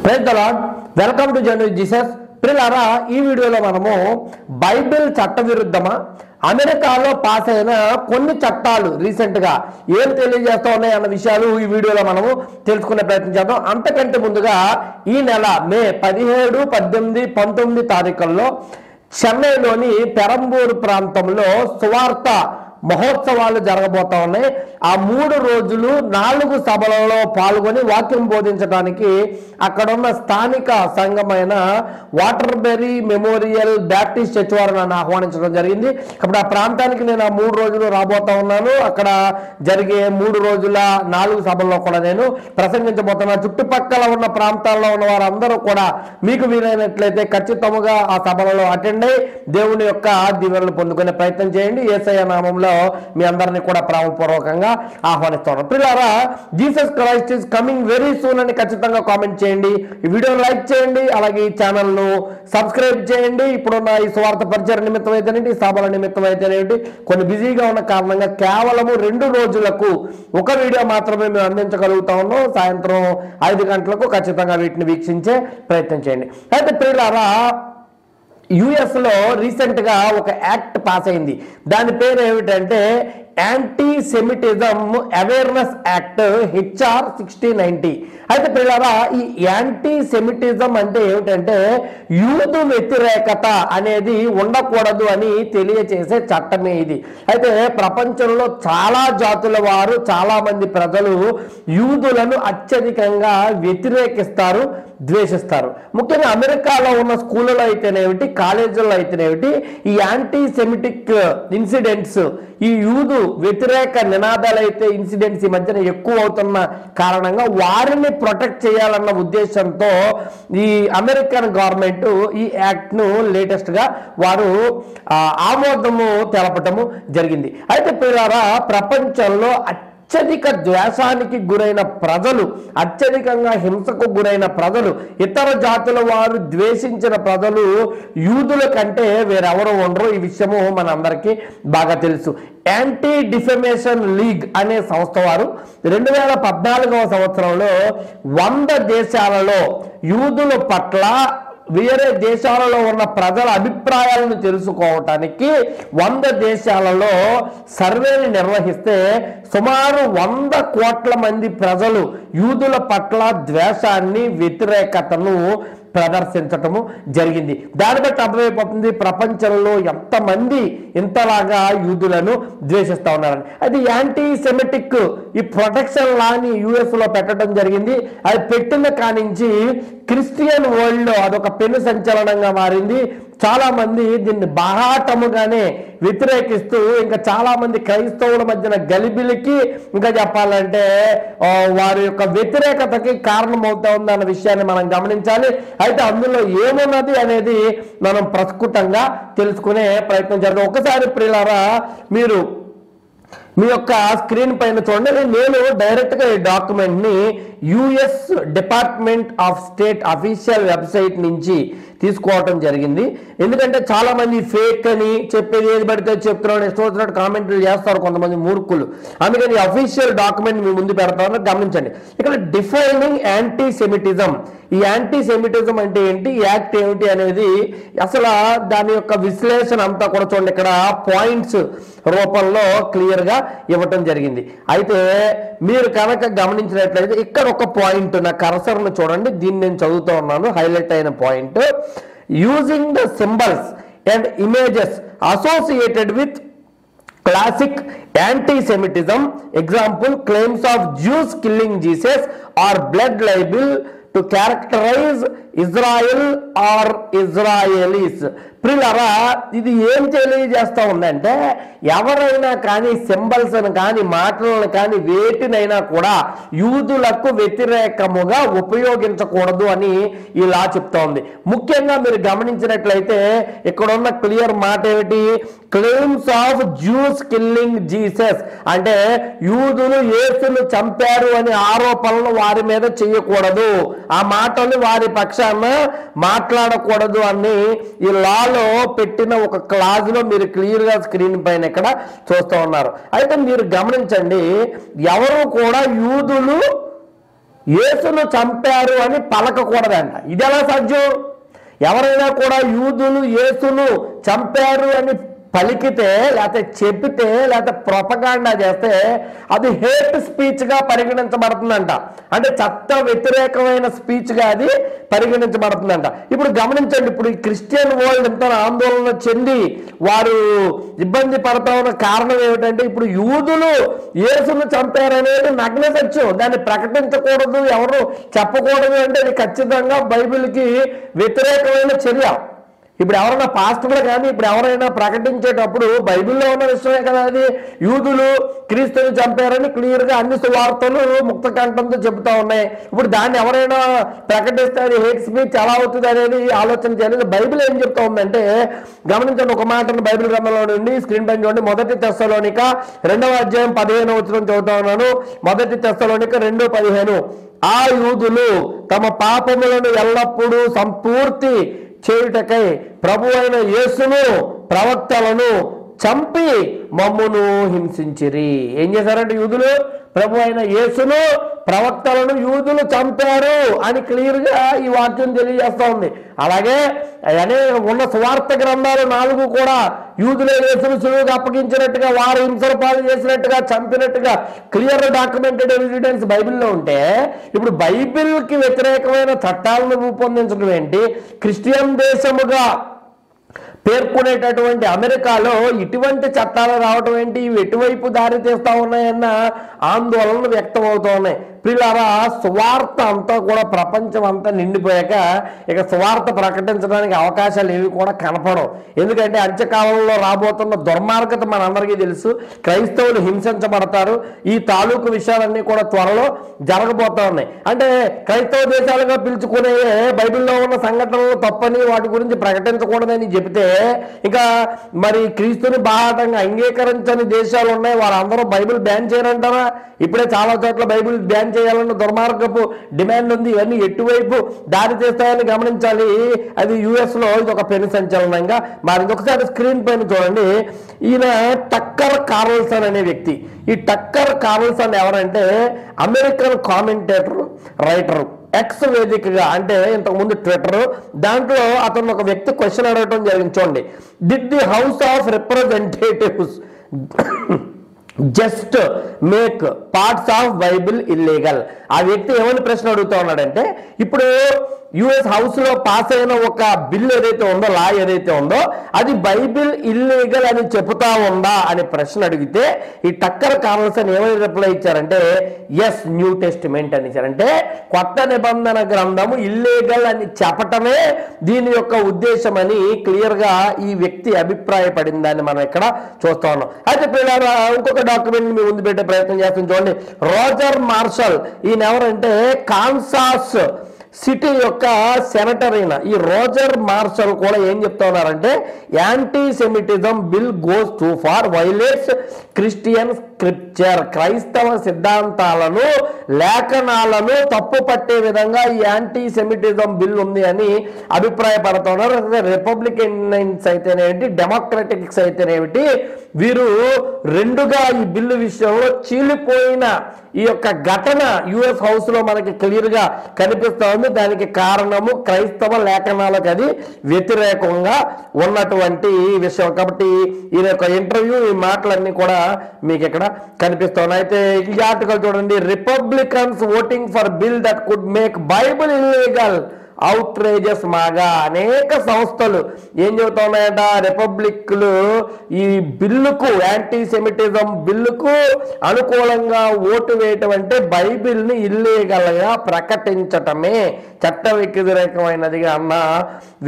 Praise the lord. Welcome to journey with Jesus. ప్రియులారా, ఈ వీడియోలో మనము బైబిల్ చట్టవిరుద్ధమా, అమెరికాలో పాస్ అయిన కొన్ని చట్టాలు రీసెంట్గా ఏం తెలియజేస్తా ఉన్నాయి అన్న విషయాలు ఈ వీడియోలో మనము తెలుసుకునే ప్రయత్నం చేద్దాం. అంతకంటే ముందుగా ఈ నెల మే 17, 18, 19 తారీఖుల్లో చెన్నైలోని పెరంబూరు ప్రాంతంలో సువార్త మహోత్సవాలు జరగబోతా ఉన్నాయి. ఆ 3 రోజులు 4 సభలలో పాల్గొని వాక్యం బోధించడానికి అక్కడున్న స్థానిక సంఘమైన వాటర్బెరీ మెమోరియల్ బ్యాప్టిస్ట్ చర్చ్ వారు నన్ను ఆహ్వానించడం జరిగింది. కాబట్టి ఆ ప్రాంతానికి నేను ఆ 3 రోజులు రాబోతా ఉన్నాను. అక్కడ జరిగే 3 రోజుల 4 సభల్లో కూడా నేను ప్రసంగించబోతున్నాను. చుట్టుపక్కల ఉన్న ప్రాంతాల్లో ఉన్న వారందరూ కూడా మీకు వీలైనట్లయితే ఖచ్చితంగా ఆ సభలలో అటెండ్ అయ్యి దేవుని యొక్క దీవెనలు పొందుకునే ప్రయత్నం చేయండి. యేసయ్య నామంలో మీ అందరినీ కూడా ప్రేమపూర్వకంగా ఆహ్వానిస్తున్నాను. ప్రియులారా, Jesus Christ is coming very soon అని ఖచ్చితంగా కామెంట్ చేయండి. ఈ వీడియోని లైక్ చేయండి, అలాగే ఈ ఛానల్ను సబ్స్క్రైబ్ చేయండి. ఇప్పుడున్న ఈ సువార్త పరిచయ నిమిత్తం అయితేనేంటి, సభల నిమిత్తం అయితేనేంటి, కొన్ని బిజీగా ఉన్న కారణంగా కేవలము 2 రోజులకు ఒక వీడియో మాత్రమే మేము అందించగలుగుతా ఉన్నాం. సాయంత్రం 5 గంటలకు ఖచ్చితంగా వీటిని వీక్షించే ప్రయత్నం చేయండి. అయితే ప్రియులారా, యుఎస్లో రీసెంట్గా ఒక యాక్ట్ పాస్ అయింది. దాని పేరు ఏమిటంటే anti Semitism awareness act HR 6090. అయితే పిల్లరా, ఈ యాంటీ సెమిటిజం అంటే ఏమిటంటే యూదు వ్యతిరేకత అనేది ఉండకూడదు అని తెలియచేసే చట్టమే ఇది. అయితే ప్రపంచంలో చాలా జాతుల వారు, చాలా మంది ప్రజలు యూదులను అత్యధికంగా వ్యతిరేకిస్తారు, ద్వేషిస్తారు. ముఖ్యంగా అమెరికాలో ఉన్న స్కూళ్ళలో అయితేనేమిటి, కాలేజీల్లో అయితేనేమిటి, ఈ యాంటీ సెమిటిక్ ఇన్సిడెంట్స్, ఈ యూదు వ్యతిరేక నినాదాలు అయితే ఇన్సిడెంట్స్ ఈ మధ్యన ఎక్కువ అవుతున్న కారణంగా వారిని ప్రొటెక్ట్ చేయాలన్న ఉద్దేశంతో ఈ అమెరికన్ గవర్నమెంట్ ఈ యాక్ట్ ను లేటెస్ట్ గా వారు ఆమోదము తెలపటము జరిగింది. అయితే పిల్లరా, ప్రపంచంలో అత్యధిక ద్వేషానికి గురైన ప్రజలు, అత్యధికంగా హింసకు గురైన ప్రజలు, ఇతర జాతుల వారు ద్వేషించిన ప్రజలు యూదుల కంటే వేరెవరూ ఉండరు. ఈ విషయము మనందరికీ బాగా తెలుసు. యాంటీ డిఫెమేషన్ లీగ్ అనే సంస్థ వారు 2014వ సంవత్సరంలో 100 దేశాలలో యూదుల పట్ల వేరే దేశాలలో ఉన్న ప్రజల అభిప్రాయాలను తెలుసుకోవటానికి 100 దేశాలలో సర్వేని నిర్వహిస్తే సుమారు 100 కోట్ల మంది ప్రజలు యూదుల పట్ల ద్వేషాన్ని, వ్యతిరేకతను ప్రదర్శించటము జరిగింది. దాన్ని బట్టి అర్థమైపోతుంది ప్రపంచంలో ఎంతమంది ఇంతలాగా యూదులను ద్వేషిస్తూ ఉన్నారని. అది యాంటీ సెమిటిక్ ఈ ప్రొటెక్షన్ లాని యుఎస్లో పెట్టడం జరిగింది. అది పెట్టిన కానించి క్రిస్టియన్ వరల్డ్ లో అదొక పెను సంచలనంగా మారింది. చాలా మంది దీన్ని బాహాటముగానే వ్యతిరేకిస్తూ, ఇంకా చాలా మంది క్రైస్తవుల మధ్యన గలిబిలికి, ఇంకా చెప్పాలంటే వారి యొక్క వ్యతిరేకతకి కారణమవుతా ఉంది అన్న విషయాన్ని మనం గమనించాలి. అయితే అందులో ఏమున్నది అనేది మనం ప్రస్ఫుటంగా తెలుసుకునే ప్రయత్నం చేద్దాం. ఒకసారి ప్రియులారా, మీరు మీ యొక్క స్క్రీన్ పైన చూడండి. నేను డైరెక్ట్గా ఈ డాక్యుమెంట్ని US department of state official website నుంచి తీసుకోవటం జరిగింది. ఎందుకంటే చాలా మంది ఫేక్ అని చెప్పేది ఏది పడితే చెప్తున్నాడు, ఇష్టం వచ్చినట్టు కామెంట్లు చేస్తారు కొంతమంది మూర్ఖులు. అందుకని అఫీషియల్ డాక్యుమెంట్ మీ ముందు పెడతామని గమనించండి. ఇక్కడ డిఫైనింగ్ యాంటీ సెమిటిజం, ఈ యాంటీ సెమిటిజం అంటే ఏంటి, యాక్ట్ ఏమిటి అనేది అసలు దాని యొక్క విశ్లేషణ అంతా కూడా చూడండి. ఇక్కడ పాయింట్స్ రూపంలో క్లియర్ గా ఇవ్వటం జరిగింది. అయితే మీరు కనుక గమనించినట్లయితే ఇక్కడ ఒక పాయింట్, నా కర్సర్ను చూడండి, దీన్ని నేను చదువుతూ ఉన్నాను. హైలైట్ అయిన point, using the symbols and images associated with classic anti-Semitism, example claims of Jews killing Jesus or blood libel to characterize Israel or Israelis. ప్రియులారా, ఇది ఏం తెలియజేస్తా ఉందంటే ఎవరైనా కానీ సింబల్స్ అని కానీ మాటలను కానీ వేటినైనా కూడా యూదులకు వ్యతిరేకముగా ఉపయోగించకూడదు అని ఈ లా చెప్తా ఉంది. ముఖ్యంగా మీరు గమనించినట్లయితే ఇక్కడ ఉన్న క్లియర్ మాట ఏమిటి, claims of juice killing Jesus అంటే యూదులు యేసును చంపారు అనే ఆరోపణలు వారి మీద చేయకూడదు, ఆ మాటలు వారి పక్షాన మాట్లాడకూడదు అని ఈ లాలో పెట్టిన ఒక క్లాజ్ లో మీరు క్లియర్ గా స్క్రీన్ పైన ఇక్కడ చూస్తూ ఉన్నారు. అయితే మీరు గమనించండి, ఎవరు కూడా యూదులు యేసును చంపారు అని పలకకూడదంట. ఇది ఎలా సాధ్యం? ఎవరైనా కూడా యూదులు యేసును చంపారు అని పలికితే, లేకపోతే చెప్పితే, లేకపోతే ప్రొపగాండా చేస్తే అది హేట్ స్పీచ్గా పరిగణించబడుతుందంట. అంటే చట్ట వ్యతిరేకమైన స్పీచ్గా అది పరిగణించబడుతుందంట. ఇప్పుడు గమనించండి, ఇప్పుడు ఈ క్రిస్టియన్ వరల్డ్ ఎంత ఆందోళన చెంది వారు ఇబ్బంది పడతా ఉన్న కారణం ఏమిటంటే, ఇప్పుడు యూదులు యేసును చంపారనేది నగ్న సత్యం. దాన్ని ప్రకటించకూడదు, ఎవరు చెప్పకూడదు అంటే అది ఖచ్చితంగా బైబిల్కి వ్యతిరేకమైన చర్య. ఇప్పుడు ఎవరైనా పాస్టర్లు కానీ ఇప్పుడు ఎవరైనా ప్రకటించేటప్పుడు బైబిల్లో ఉన్న విషయమే కదా అది. యూదులు క్రీస్తుని చంపారని క్లియర్గా అన్ని సువార్తలు ముక్త కంఠంతో చెబుతా ఉన్నాయి. ఇప్పుడు దాన్ని ఎవరైనా ప్రకటిస్తే అది హేట్ స్పీచ్ ఎలా అవుతుంది అనేది ఆలోచన చేయాలి. బైబిల్ ఏం చెప్తా ఉందంటే, గమనించండి ఒక మాటను బైబిల్ గ్రంథంలో నుండి స్క్రీన్ పైన చూడండి. 1 తెస్సలోనిక 2వ అధ్యాయం 15వ వచనం చదువుతా ఉన్నాను. 1 తెస్సలోనిక 2:15. ఆ యూదులు తమ పాపములను ఎల్లప్పుడూ సంపూర్తి చేయుటకై ప్రభు అయిన యేసును ప్రవక్తలను చంపి మమ్మును హింసించిరి. ఏం చేశారంటే యూదులు ప్రభు అయిన యేసును ప్రవక్తలను యూదులు చంపారు అని క్లియర్గా ఈ వాక్యం తెలియజేస్తూ ఉంది. అలాగే ఉన్న సువార్త గ్రంథాలు 4 కూడా యూదులే యేసును సులువుగా అప్పగించినట్టుగా, వారు హింసల పాలు చేసినట్టుగా, చంపినట్టుగా క్లియర్ డాక్యుమెంటెడ్ ఎవిడెన్స్ బైబిల్లో ఉంటే, ఇప్పుడు బైబిల్కి వ్యతిరేకమైన చట్టాలను రూపొందించడం ఏంటి? క్రిస్టియన్ దేశముగా పేర్కొనేటటువంటి అమెరికాలో ఇటువంటి చట్టాలు రావడం ఏంటి? ఇవి ఎటువైపు దారి తీస్తా ఉన్నాయన్న ఆందోళనలు వ్యక్తం అవుతూ ఉన్నాయి. పిల్లరా, సువార్త అంతా కూడా ప్రపంచం అంతా నిండిపోయాక ఇక సువార్త ప్రకటించడానికి అవకాశాలు ఏవి కూడా కనపడవు. ఎందుకంటే అంత్యకాలంలో రాబోతున్న దుర్మార్గత మనందరికీ తెలుసు. క్రైస్తవులు హింసించబడతారు. ఈ తాలూకు విషయాలన్నీ కూడా త్వరలో జరగబోతా ఉన్నాయి. అంటే క్రైస్తవ దేశాలుగా పిలుచుకునే బైబిల్లో ఉన్న సంఘటనలు తప్పని, వాటి గురించి ప్రకటించకూడదని చెబితే, ఇంకా మరి క్రీస్తుని బాహాటంగా అంగీకరించని దేశాలు ఉన్నాయి, వారందరూ బైబిల్ బ్యాన్ చేయరంటారా? ఇప్పుడే చాలా చోట్ల బైబిల్ బ్యాన్ చేయాలన్న దుర్మార్గపు డిమాండ్ ఉంది. ఇవన్నీ ఎటువైపు దారి తీస్తాయని గమనించాలి. అది యుఎస్లో ఇది ఒక పెను సంచలనంగా మారింది. ఒకసారి స్క్రీన్ పైన చూడండి. ఈయన టక్కర్ కార్ల్సన్ అనే వ్యక్తి. ఈ టక్కర్ కార్ల్సన్ ఎవరంటే అమెరికన్ కామెంటేటర్, రైటర్. ఎక్స్ వేదికగా, అంటే ఇంతకుముందు ట్విట్టర్, దాంట్లో అతను ఒక వ్యక్తి క్వశ్చన్ అడగటం జరిగింది. చూడండి, did the house of representatives just make parts of Bible illegal? ఆ వ్యక్తి ఏమని ప్రశ్న అడుగుతా ఉన్నాడంటే, ఇప్పుడు యుఎస్ హౌస్ లో పాస్ అయిన ఒక బిల్ ఏదైతే ఉందో, లా ఏదైతే ఉందో, అది బైబిల్ ఇల్లీగల్ అని చెబుతా ఉందా అని ప్రశ్న అడిగితే ఈ టక్కర్ కార్ల్సన్ ఏమని రిప్లై ఇచ్చారంటే, ఎస్, న్యూ టెస్టిమెంట్ అని ఇచ్చారంటే కొత్త నిబంధన గ్రంథము ఇల్లీగల్ అని చెప్పటమే దీని యొక్క ఉద్దేశం అని క్లియర్ గా ఈ వ్యక్తి అభిప్రాయపడిందని మనం ఇక్కడ చూస్తా ఉన్నాం. అయితే పిల్లలు ఇంకొక డాక్యుమెంట్ మీ ముందు పెట్టే ప్రయత్నం చేస్తాం. చూడండి, రోజర్ మార్షల్. ఈయన ఎవరంటే కాన్సాస్ సిటీ యొక్క సెనేటర్ అయిన ఈ రోజర్ మార్షల్ కూడా ఏం చెప్తా ఉన్నారంటే, anti semitism bill goes too far, violates Christian scripture. క్రైస్తవ సిద్ధాంతాలను, లేఖనాలను తప్పు పట్టే విధంగా ఈ యాంటీ సెమిటిజం బిల్ ఉంది అని అభిప్రాయపడుతున్నారు. రిపబ్లికన్స్ అయితేనేమిటి, డెమోక్రటిక్స్ అయితేనేమిటి, వీరు రెండుగా ఈ బిల్లు విషయంలో చీలిపోయిన ఈ యొక్క ఘటన యుఎస్ హౌస్ లో మనకి క్లియర్ గా కనిపిస్తా ఉంది. దానికి కారణము క్రైస్తవ లేఖనాలకు అది వ్యతిరేకంగా ఉన్నటువంటి విషయం. కాబట్టి ఈ యొక్క ఇంటర్వ్యూ, ఈ మాటలన్నీ కూడా మీకు ఇక్కడ కనిపిస్తున్నాయి. అయితే ఈ ఆర్టికల్ చూడండి, Republicans voting for bill that could make Bible illegal, outrages MAGA. అనేక సంస్థలు ఏం చెబుతా ఉన్నాయంట, రిపబ్లిక్లు ఈ బిల్లుకు, యాంటీ సెమిటిజం బిల్లుకు అనుకూలంగా ఓటు వేయటం అంటే బైబిల్ని ఇల్లీగల్ గా ప్రకటించటమే చట్ట వ్యతిరేకమైనదిగా అన్న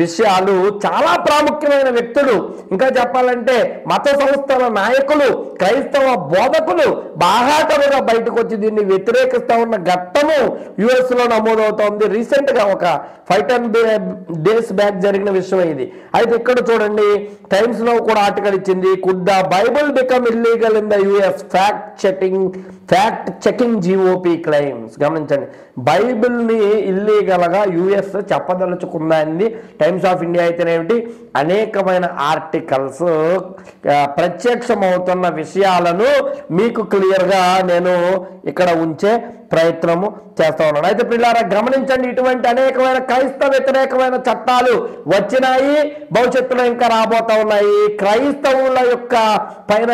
విషయాలు చాలా ప్రాముఖ్యమైన వ్యక్తులు, ఇంకా చెప్పాలంటే మత సంస్థల నాయకులు, క్రైస్తవ బోధకులు బాహాటముగా బయటకు వచ్చి దీన్ని వ్యతిరేకిస్తా ఉన్న ఘట్టము యుఎస్ లో నమోదవుతోంది. రీసెంట్ గా ఒక 5-10 days బ్యాక్ జరిగిన విషయం ఇది. అయితే ఇక్కడ చూడండి, టైమ్స్ లో కూడా ఆర్టికల్ ఇచ్చింది, could the Bible become illegal in the US, fact checking GOP claims. గమనించండి, బైబిల్ ని ఇల్లీగల్ గా యుఎస్ చెప్పదలుచుకుందని టైమ్స్ ఆఫ్ ఇండియా అయితేనేమిటి అనేకమైన ఆర్టికల్స్ ప్రత్యక్షమవుతున్న విషయాలను మీకు క్లియర్ గా నేను ఇక్కడ ఉంచే ప్రయత్నము చేస్తూ ఉన్నాడు. అయితే పిల్లారా గమనించండి, ఇటువంటి అనేకమైన క్రైస్తవ వ్యతిరేకమైన చట్టాలు వచ్చినాయి, భవిష్యత్తులో ఇంకా రాబోతా ఉన్నాయి. క్రైస్తవుల యొక్క పైన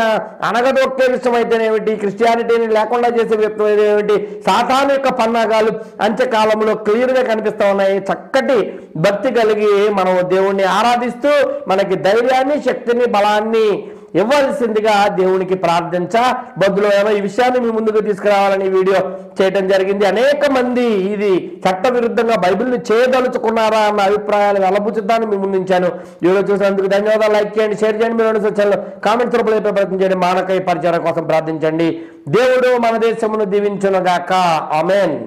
అణగదొక్కే విషయం అయితేనేమిటి, క్రిస్టియానిటీని లేకుండా చేసే వ్యక్తం ఏమిటి, సాతాను యొక్క పన్నాగాలు అంత్యకాలంలో క్లియర్గా కనిపిస్తూ ఉన్నాయి. చక్కటి భక్తి కలిగి మనం దేవుణ్ణి ఆరాధిస్తూ మనకి ధైర్యాన్ని, శక్తిని, బలాన్ని ఇవ్వాల్సిందిగా దేవునికి ప్రార్థించ బదులుగా ఈ విషయాన్ని మీ ముందుకు తీసుకురావాలని వీడియో చేయడం జరిగింది. అనేక మంది ఇది చట్ట విరుద్ధంగా బైబిల్ని చేయదలుచుకున్నారా అన్న అభిప్రాయాలు వెలబుచ్చుతాను మీ ముందు ఉంచాను. వీడియో చూసినందుకు ధన్యవాదాలు. లైక్ చేయండి, షేర్ చేయండి, మీరు సూచనలు కామెంట్స్ రూపంలో ప్రయత్నం చేయండి. మానకై పరిచయం కోసం ప్రార్థించండి. దేవుడు మన దేశమును దీవించునుగాక. ఆమేన్.